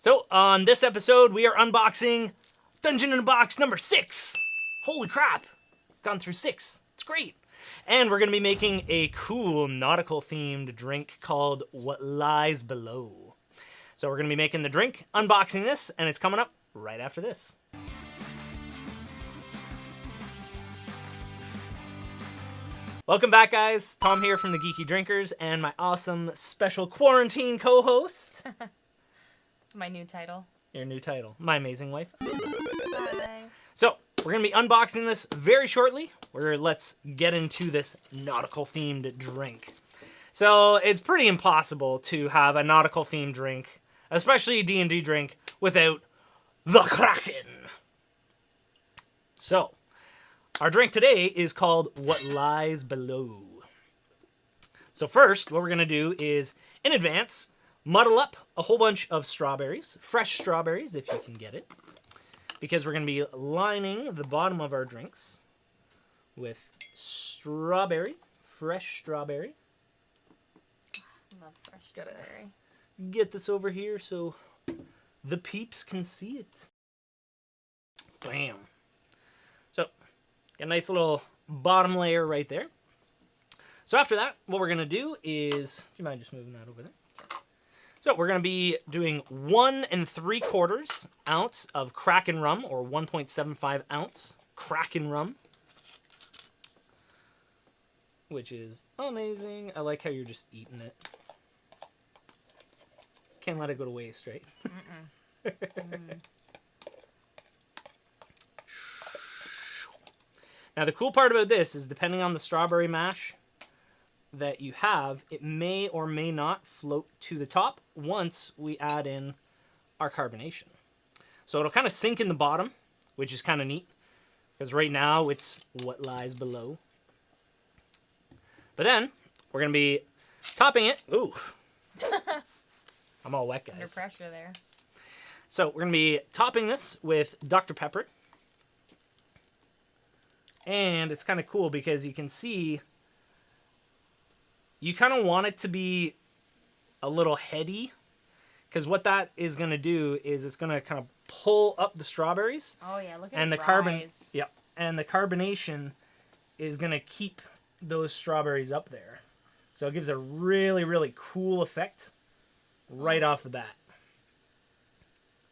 So, on this episode, we are unboxing Dungeon in a Box number 6. Holy crap. Gone through 6. It's great. And we're going to be making a cool nautical-themed drink called What Lies Below. So we're going to be making the drink, unboxing this, and it's coming up right after this. Welcome back, guys. Tom here from the Geeky Drinkers, and my awesome special quarantine co-host. My new title. Your new title. My amazing wife. Hi. So, we're going to be unboxing this very shortly. Let's get into this nautical-themed drink. So, it's pretty impossible to have a nautical-themed drink, especially a D&D drink, without the Kraken. So, our drink today is called What Lies Below. So first, what we're going to do is, in advance, muddle up a whole bunch of strawberries, fresh strawberries if you can get it, because we're going to be lining the bottom of our drinks with strawberry, fresh strawberry. Love fresh strawberry. Get this over here so the peeps can see it. Bam. So, got a nice little bottom layer right there. So after that, what we're going to do is, do you mind just moving that over there? So we're going to be doing 1 3/4 ounce of Kraken Rum, or 1.75 ounce Kraken Rum, which is amazing. I like how you're just eating it. Can't let it go to waste, right? Now the cool part about this is, depending on the strawberry mash that you have, it may or may not float to the top once we add in our carbonation. So it'll kind of sink in the bottom, which is kind of neat, because right now it's what lies below. But then we're going to be topping it. Ooh. I'm all wet, guys. Under pressure there. So we're going to be topping this with Dr. Pepper. And it's kind of cool because you can see, you kind of want it to be a little heady, because what that is going to do is it's going to kind of pull up the strawberries. Oh yeah, look at and it the rise. carbon, yeah, and the carbonation is going to keep those strawberries up there. So it gives a really, really cool effect right off the bat.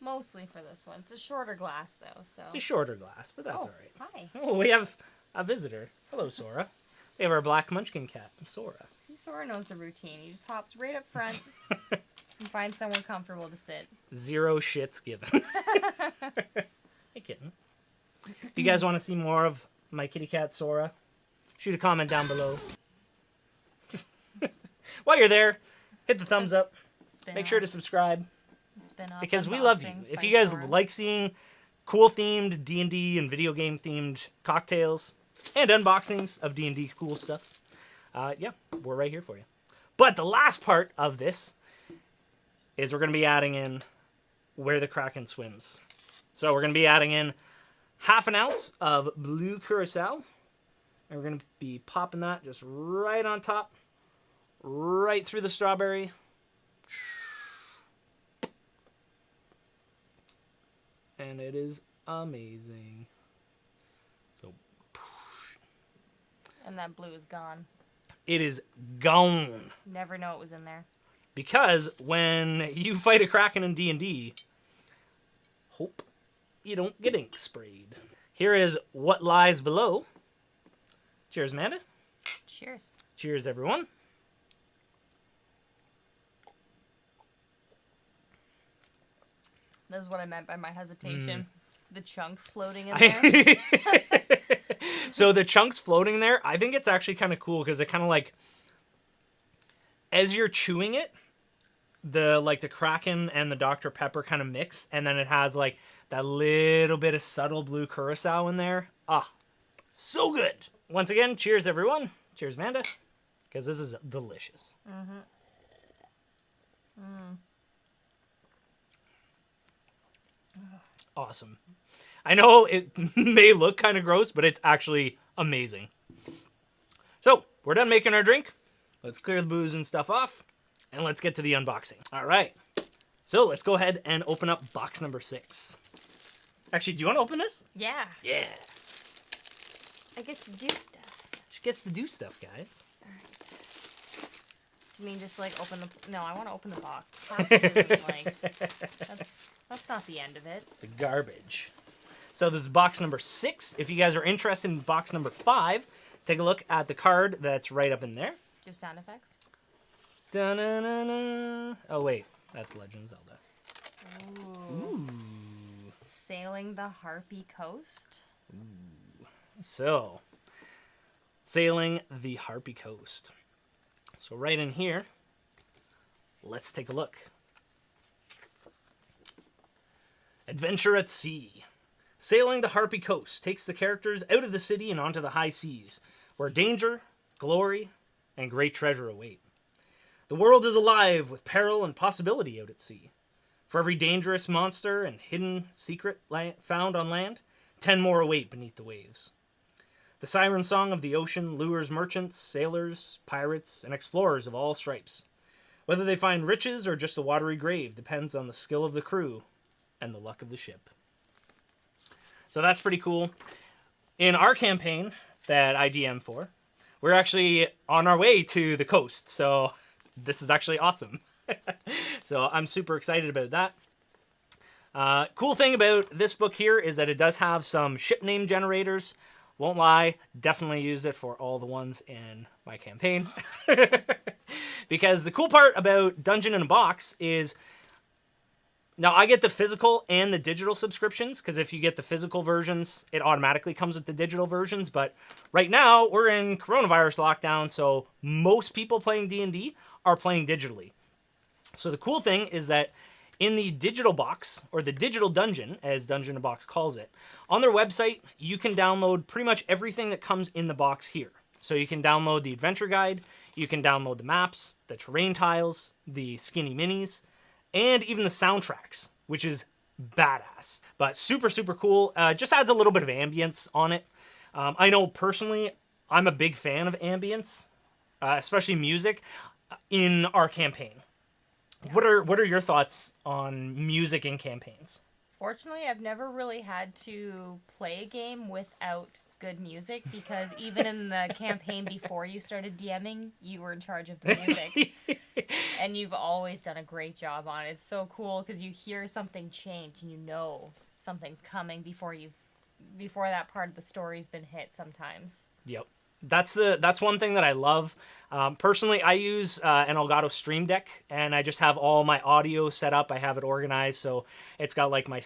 Mostly for this one. It's a shorter glass though, so. It's a shorter glass, but that's all right. Hi. Oh, we have a visitor. Hello, Sora. We have our black munchkin cat, Sora. Sora knows the routine. He just hops right up front and finds somewhere comfortable to sit. Zero shits given. Hey, kitten. If you guys want to see more of my kitty cat, Sora, shoot a comment down below. While you're there, hit the thumbs up. Make sure to subscribe, because we love you. If you guys like seeing cool themed D&D and video game themed cocktails and unboxings of D&D cool stuff, yeah, we're right here for you. But the last part of this is we're going to be adding in where the Kraken swims. So we're going to be adding in 1/2 ounce of blue Curaçao, and we're going to be popping that just right on top, right through the strawberry. And it is amazing. So, and that blue is gone. It is gone. Never know it was in there. Because when you fight a Kraken in D&D, hope you don't get ink sprayed. Here is What Lies Below. Cheers, Amanda. Cheers. Cheers, everyone. This is what I meant by my hesitation. The chunks floating in there. So the chunks floating there, I think it's actually kind of cool, because it kind of like, as you're chewing it, the Kraken and the Dr. Pepper kind of mix, and then it has like that little bit of subtle blue Curaçao in there. Ah, so good. Once again, cheers, everyone. Cheers, Amanda, because this is delicious. Awesome. I know it may look kind of gross, but it's actually amazing. So, we're done making our drink. Let's clear the booze and stuff off, and let's get to the unboxing. All right. So let's go ahead and open up box number 6. Actually, do you want to open this? Yeah. Yeah. I get to do stuff. She gets to do stuff, guys. Alright. You mean just like open the... No, I want to open the box. The parcel isn't like... That's not the end of it. The garbage. So this is box number 6. If you guys are interested in box number 5, take a look at the card that's right up in there. Do you have sound effects? Da-na-na-na. Oh, wait. That's Legend of Zelda. Ooh. Sailing the Harpy Coast. Ooh. So, sailing the Harpy Coast. So right in here, let's take a look. Adventure at sea. Sailing the Harpy Coast takes the characters out of the city and onto the high seas, where danger, glory, and great treasure await. The world is alive with peril and possibility out at sea. For every dangerous monster and hidden secret found on land, 10 more await beneath the waves. The siren song of the ocean lures merchants, sailors, pirates, and explorers of all stripes. Whether they find riches or just a watery grave depends on the skill of the crew and the luck of the ship. So that's pretty cool. In our campaign that I DM for, we're actually on our way to the coast, so this is actually awesome. So I'm super excited about that. Cool thing about this book here is that it does have some ship name generators. Won't lie, definitely use it for all the ones in my campaign. Because the cool part about Dungeon in a Box is, now I get the physical and the digital subscriptions, because if you get the physical versions, it automatically comes with the digital versions. But right now, we're in coronavirus lockdown, so most people playing D&D are playing digitally. So the cool thing is that in the digital box, or the digital dungeon, as Dungeon in a Box calls it, on their website, you can download pretty much everything that comes in the box here. So you can download the adventure guide, you can download the maps, the terrain tiles, the skinny minis, and even the soundtracks, which is badass. But super, super cool. Just adds a little bit of ambience on it. I know personally, I'm a big fan of ambience, especially music, in our campaign. Yeah. What are your thoughts on music in campaigns? Fortunately, I've never really had to play a game without good music, because even in the campaign before you started DMing, you were in charge of the music. And you've always done a great job on it. It's so cool because you hear something change and you know something's coming before that part of the story's been hit sometimes. Yep. That's one thing that I love. Personally, I use an Elgato Stream Deck, and I just have all my audio set up. I have it organized, so it's got like my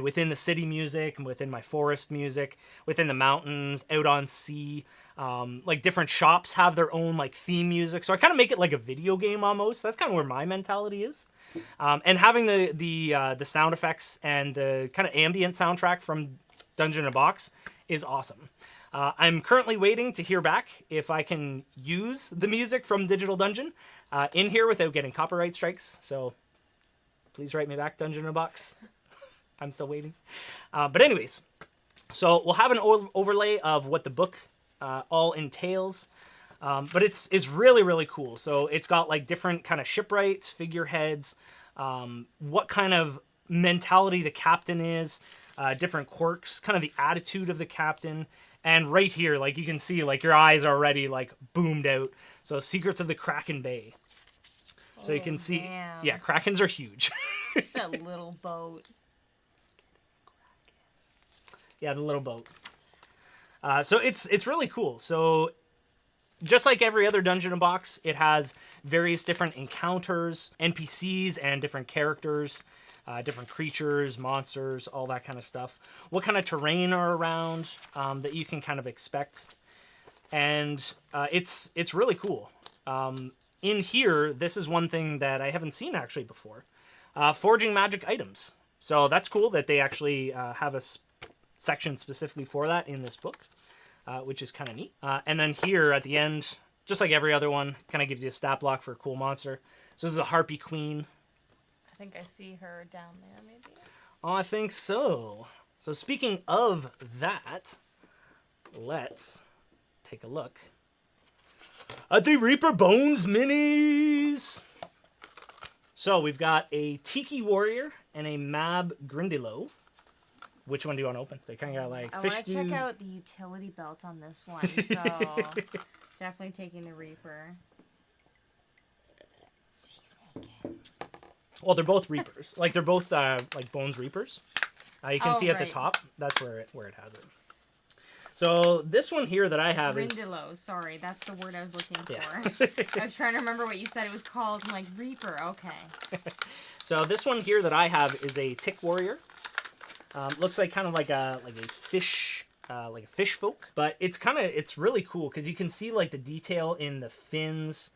within the city music, and within my forest music, within the mountains, out on sea. Like different shops have their own like theme music, so I kind of make it like a video game almost. That's kind of where my mentality is. And having the sound effects and the kind of ambient soundtrack from Dungeon in a Box is awesome. I'm currently waiting to hear back if I can use the music from Digital Dungeon in here without getting copyright strikes. So please write me back, Dungeon in a Box. I'm still waiting. But anyways, so we'll have an overlay of what the book all entails. But it's really, really cool. So it's got like different kind of shipwrights, figureheads, what kind of mentality the captain is, different quirks, kind of the attitude of the captain. And right here, like you can see, like your eyes are already like boomed out. So Secrets of the Kraken Bay. So you can see, damn. Yeah, Krakens are huge. That little boat. Yeah, the little boat. So it's really cool. So just like every other Dungeon in a Box, it has various different encounters, NPCs, and different characters. Different creatures, monsters, all that kind of stuff. What kind of terrain are around that you can kind of expect. And it's really cool. In here, this is one thing that I haven't seen actually before. Forging magic items. So that's cool that they actually have a section specifically for that in this book, which is kind of neat. And then here at the end, just like every other one, kind of gives you a stat block for a cool monster. So this is a Harpy Queen. I think I see her down there, maybe. Oh, I think so. So speaking of that, let's take a look at the Reaper Bones minis. So we've got a Tiki Warrior and a Mab Grindilo. Which one do you want to open? They kind of got like I fish want to check out the utility belt on this one. So definitely taking the Reaper. She's naked. Well, they're both Reapers. Like they're both like Bones Reapers. You can see at the top. That's where it has it. So this one here that I have is Grindilo. Sorry, that's the word I was looking for. Yeah. I was trying to remember what you said it was called. I'm like, Reaper. Okay. So this one here that I have is a Tick Warrior. Looks like kind of like a fish folk, but it's really cool because you can see like the detail in the fins,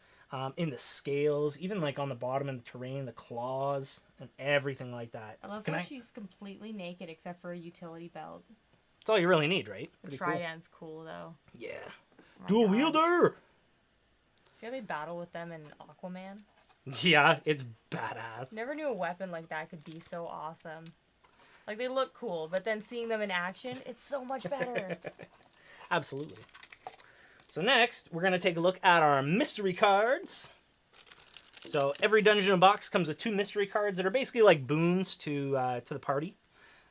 in the scales, even like on the bottom of the terrain, the claws and everything like that. I love how she's completely naked except for a utility belt. That's all you really need, right? The trident's cool though. Yeah. Oh Dual wielder. See how they battle with them in Aquaman? Yeah, it's badass. Never knew a weapon like that could be so awesome. Like, they look cool, but then seeing them in action, it's so much better. Absolutely. So next, we're going to take a look at our mystery cards. So every dungeon and box comes with 2 mystery cards that are basically like boons to the party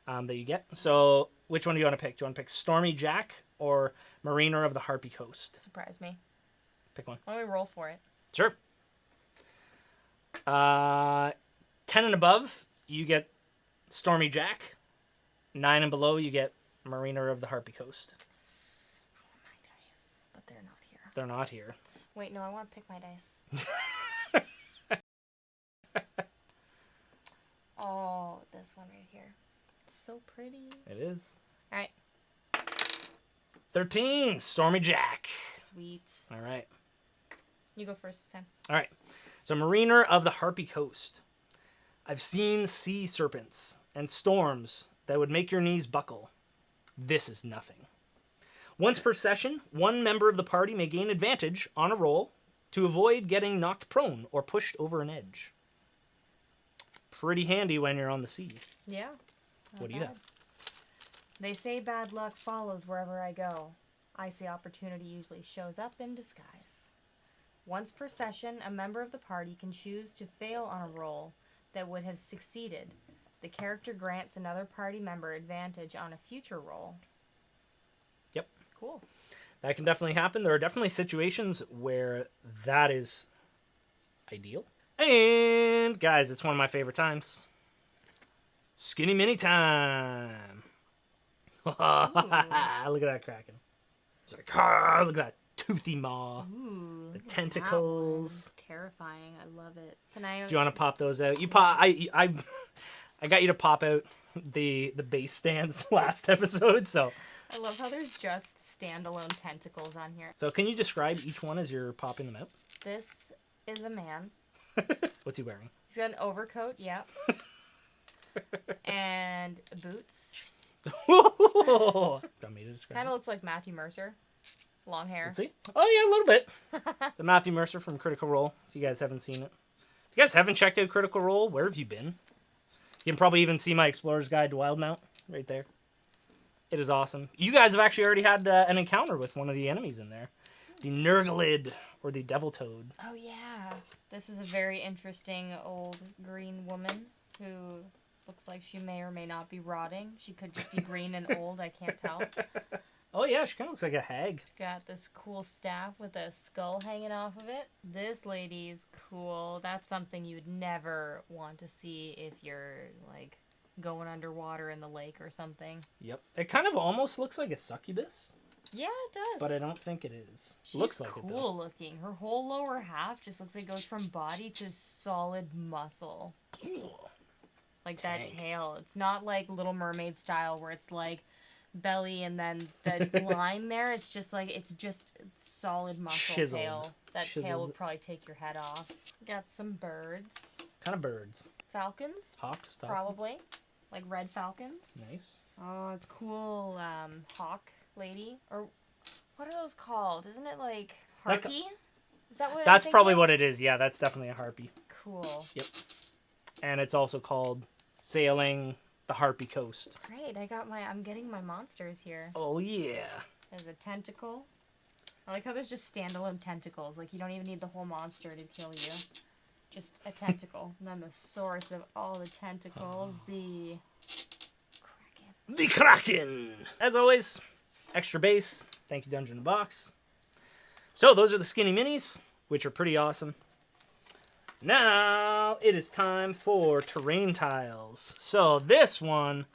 that you get. So which one do you want to pick? Do you want to pick Stormy Jack or Mariner of the Harpy Coast? Surprise me. Pick one. Why don't we roll for it? Sure. 10 and above, you get Stormy Jack. 9 and below, you get Mariner of the Harpy Coast. I want my dice, but they're not here. They're not here. Wait, no, I want to pick my dice. Oh, this one right here. It's so pretty. It is. All right. 13, Stormy Jack. Sweet. All right. You go first this time. All right. So Mariner of the Harpy Coast. I've seen sea serpents and storms that would make your knees buckle. This is nothing. Once per session, one member of the party may gain advantage on a roll to avoid getting knocked prone or pushed over an edge. Pretty handy when you're on the sea. Yeah. What do you have? They say bad luck follows wherever I go. I say opportunity usually shows up in disguise. Once per session, a member of the party can choose to fail on a roll that would have succeeded. The character grants another party member advantage on a future roll. Yep. Cool. That can definitely happen. There are definitely situations where that is ideal. And, guys, it's one of my favorite times. Skinny Mini time. Look at that Kraken. It's like, look at that toothy maw. Ooh, the tentacles. Terrifying. I love it. Can Do you want to pop those out? You pop. I got you to pop out the base stands last episode, so. I love how there's just standalone tentacles on here. So can you describe each one as you're popping them out? This is a man. What's he wearing? He's got an overcoat, yep. And boots. Don't me to describe. Kind of looks like Matthew Mercer. Long hair. Let's see. Oh yeah, a little bit. So Matthew Mercer from Critical Role. If you guys haven't seen it, if you guys haven't checked out Critical Role, where have you been? You can probably even see my Explorer's Guide to Wildmount right there. It is awesome. You guys have actually already had an encounter with one of the enemies in there, the Nurglid or the Devil Toad. Oh yeah, this is a very interesting old green woman who looks like she may or may not be rotting. She could just be green and old. I can't tell. Oh yeah, she kind of looks like a hag. Got this cool staff with a skull hanging off of it. This lady's cool. That's something you'd never want to see if you're like going underwater in the lake or something. Yep. It kind of almost looks like a succubus. Yeah, it does. But I don't think it is. She's looks like cool it though. looking. Her whole lower half just looks like it goes from body to solid muscle. Like that tail. It's not like Little Mermaid style where it's like belly and then the line there. It's just like it's solid muscle Chiseled. tail. That tail Chiseled. would probably take your head off. Got some birds. Kind of birds. Falcons? Hawks? Falcons? Probably. Like red falcons. Nice. Oh, it's cool. Hawk lady. Or what are those called? Isn't it like harpy? Is that what That's probably what it is. Yeah, that's definitely a harpy. Cool. Yep. And it's also called Sailing the Harpy Coast. Great, I'm getting my monsters here. Oh yeah. There's a tentacle. I like how there's just standalone tentacles. Like you don't even need the whole monster to kill you. just a tentacle. And then the source of all the tentacles, the Kraken. The Kraken! As always, extra base. Thank you, Dungeon Box. So those are the skinny minis, which are pretty awesome. Now it is time for terrain tiles. So this one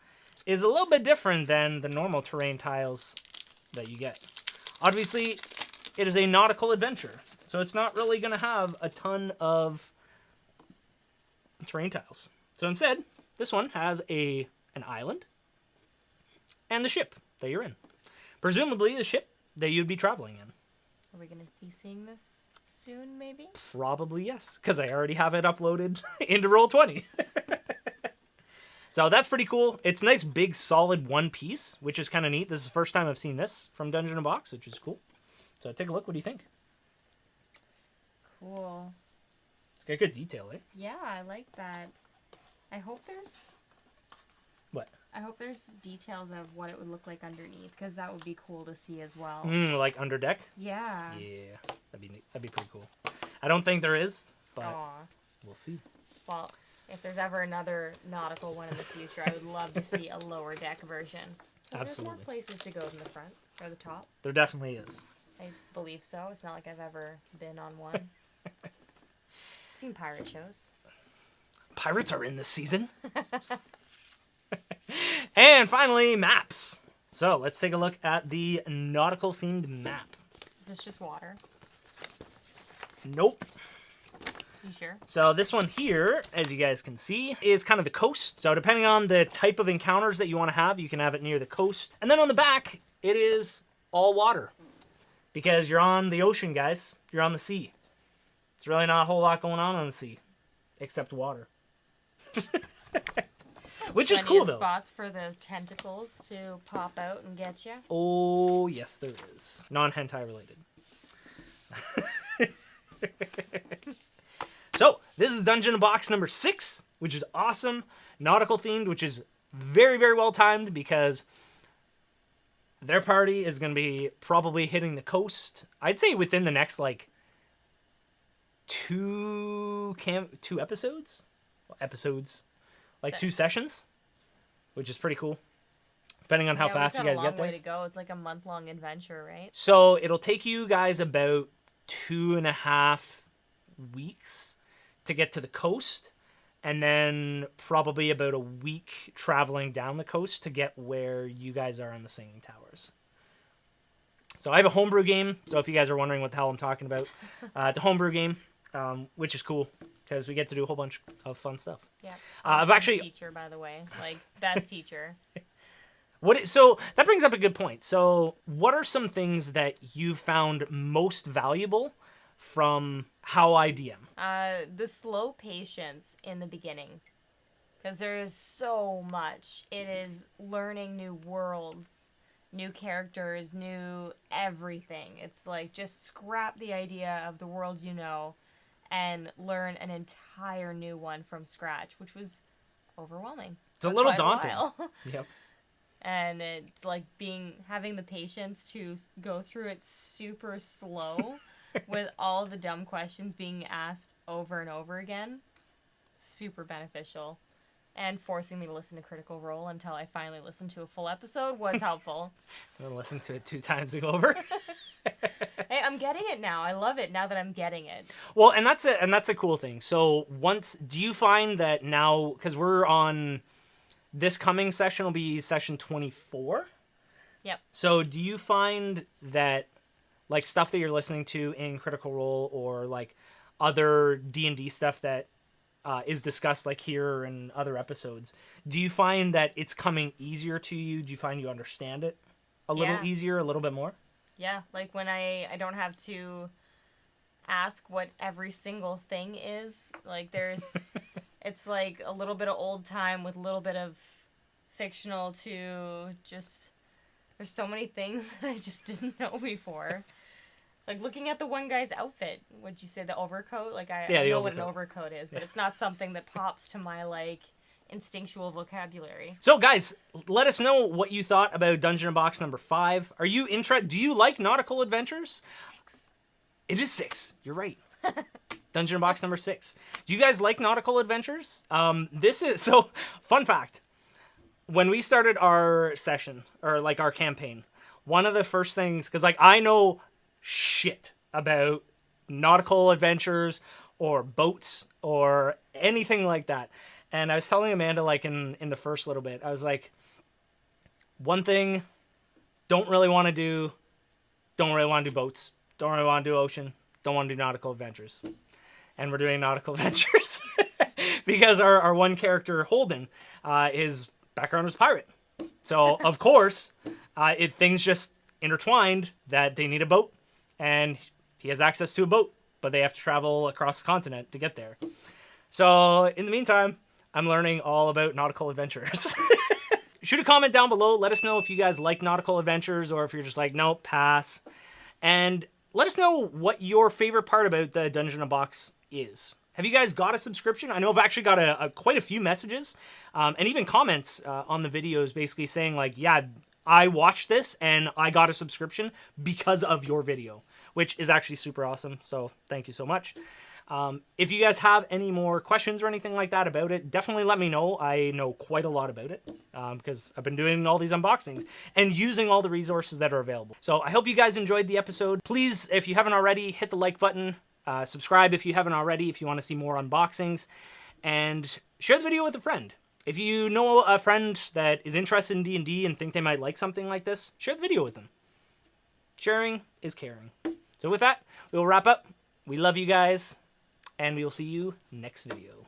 is a little bit different than the normal terrain tiles that you get. Obviously, it is a nautical adventure, so it's not really going to have a ton of terrain tiles. So instead, this one has an island and the ship that you're in. Presumably the ship that you'd be traveling in. Are we going to be seeing this soon, maybe? Probably yes, because I already have it uploaded into Roll20. So that's pretty cool. It's a nice, big, solid one piece, which is kind of neat. This is the first time I've seen this from Dungeon Box, which is cool. So take a look. What do you think? Cool. It's got good detail, eh? Yeah, I like that. I hope there's... What? I hope there's details of what it would look like underneath, because that would be cool to see as well. Like under deck? Yeah. Yeah, that'd be neat. That'd be pretty cool. I don't think there is, but we'll see. Well, if there's ever another nautical one in the future, I would love to see a lower deck version. There's more places to go than the front or the top. There definitely is. I believe so. It's not like I've ever been on one. I've seen pirate shows. Pirates are in this season. And finally, maps. So let's take a look at the nautical themed map. Is this just water? Nope. You sure? So this one here, as you guys can see, is kind of the coast. So depending on the type of encounters that you want to have, you can have it near the coast. And then on the back, it is all water. Because you're on the ocean, guys. You're on the sea. There's really not a whole lot going on the sea. Except water. Which is cool, though. Spots for the tentacles to pop out and get you. Oh, yes, there is. Non-hentai related. So, this is Dungeon Box number 6, which is awesome. Nautical themed, which is very, very well timed because their party is going to be probably hitting the coast. I'd say within the next, like, two episodes? Like 2 sessions, which is pretty cool. Depending on how fast you guys get there. It's a long way to go. It's like a month-long adventure, right? So it'll take you guys about 2.5 weeks to get to the coast, and then probably about a week traveling down the coast to get where you guys are on the Singing Towers. So I have a homebrew game, so if you guys are wondering what the hell I'm talking about, it's a homebrew game, which is cool. Because we get to do a whole bunch of fun stuff. Yeah. I've actually teacher, by the way, like best teacher. So that brings up a good point. So what are some things that you found most valuable from how I DM? The slow patience in the beginning, because there is so much. It is learning new worlds, new characters, new everything. It's like just scrap the idea of the world you know and learn an entire new one from scratch, which was overwhelming. It's a little daunting. Yep. And it's like having the patience to go through it super slow with all the dumb questions being asked over and over again. Super beneficial. And forcing me to listen to Critical Role until I finally listened to a full episode was helpful. I'm going to listen to it 2 times over. Hey, I'm getting it now. I love it now that I'm getting it. Well, and that's a cool thing. So do you find that now, because we're on, this coming session will be session 24? Yep. So do you find that, like, stuff that you're listening to in Critical Role or, like, other D&D stuff that is discussed, like, here and other episodes, do you find that it's coming easier to you? Do you find you understand it a little easier, a little bit more? Yeah, like when I don't have to ask what every single thing is. Like it's like a little bit of old time with a little bit of fictional to just, there's so many things that I just didn't know before. Like looking at the one guy's outfit, would you say the overcoat? Like I know what an overcoat is, but it's not something that pops to my like instinctual vocabulary. So guys, let us know what you thought about Dungeon Box number 5. Are you interested? Do you like nautical adventures? 6. It is 6. You're right. Dungeon box number 6. Do you guys like nautical adventures? This is so fun fact. When we started our session or like our campaign, one of the first things, because like I know shit about nautical adventures or boats or anything like that, and I was telling Amanda like in the first little bit, I was like, one thing, don't really want to do boats, don't really want to do ocean, don't want to do nautical adventures. And we're doing nautical adventures because our one character, Holden, his background was pirate. So, of course, things just intertwined that they need a boat, and he has access to a boat, but they have to travel across the continent to get there. So, in the meantime, I'm learning all about nautical adventures. Shoot a comment down below. Let us know if you guys like nautical adventures or if you're just like, nope, pass. And let us know what your favorite part about the Dungeon in a Box is. Have you guys got a subscription? I know I've actually got quite a few messages and even comments on the videos basically saying like, yeah, I watched this and I got a subscription because of your video, which is actually super awesome. So thank you so much. If you guys have any more questions or anything like that about it, definitely let me know. I know quite a lot about it because I've been doing all these unboxings and using all the resources that are available. So I hope you guys enjoyed the episode. Please, if you haven't already, hit the like button. Subscribe if you haven't already, if you want to see more unboxings. And share the video with a friend. If you know a friend that is interested in D&D and think they might like something like this, share the video with them. Sharing is caring. So with that, we'll wrap up. We love you guys. And we will see you next video.